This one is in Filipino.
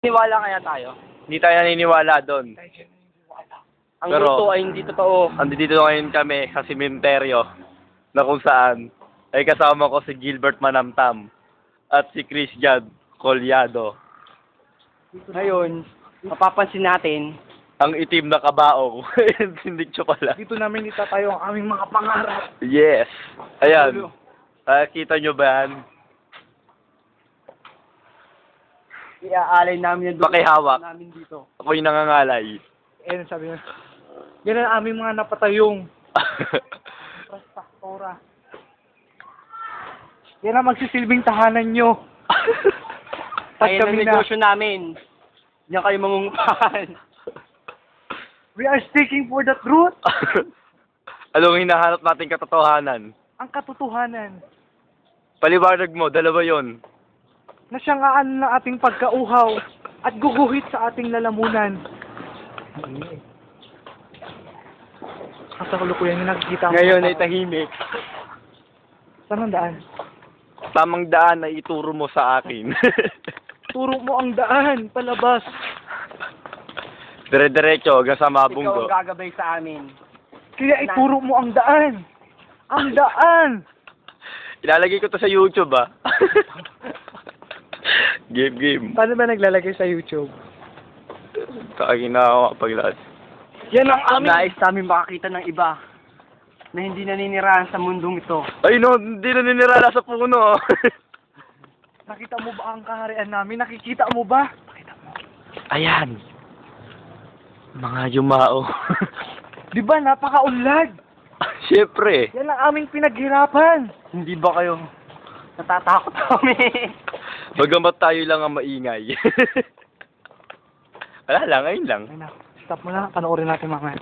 Niwala kaya tayo? Hindi tayo naniniwala doon. Ang Pero, ito ay hindi totoo. andito ngayon kami sa simenteryo na kung saan ay kasama ko si Gilbert Manamtam at si Christian Collado. Ngayon, mapapansin natin, Ang itim na kabaong. Hindi siya pala. Dito namin itatayo ang aming mga pangarap. Yes. Ayan. Kita nyo ba yan? iaalay namin yung Pakihawak. namin dito. Ako yung nangangalay. Eh, sabi niya, yan ang aming mga napatayong pastora. Yan ang magsisilbing tahanan nyo. Pag Ayan ang kami na, negosyo namin. Diyan kayo mangungupahan. we are speaking for the truth, Anong hinahanap nating katotohanan? ang katotohanan, Paliwanag mo, dalawa yon. na siyanggaan na ating pagkauhaw at guguhit sa ating lalamunan. Sa kalukuyan yung nakikita mo. Ngayon ay tahimik. Saan ang daan? Tamang daan na ituro mo sa akin. Turo mo ang daan, palabas. Dire-diretso, hanggang sa Ikaw mabunggo. ang gagabay sa amin. Kaya ituro mo ang daan. Ang daan! Ilalagay ko to sa YouTube, ah. Game. Paano ba naglalagay sa YouTube? Kakain na ako kapag lahat. Yan ang aming... Nais namin makakita ng iba na hindi naninirahan sa mundong ito. Ay no, hindi na ninirala sa puno. Nakita mo ba ang kaharian namin? Nakikita mo ba? Ayan. Mga yumao. Di ba, napakaunlad? Siyempre. Yan ang aming pinaghirapan. Hindi ba kayo natatakot kami? Bagamat tayo lang ang maingay. Wala lang, ayun lang. Ay na, stop mo na. Panoorin natin mamaya.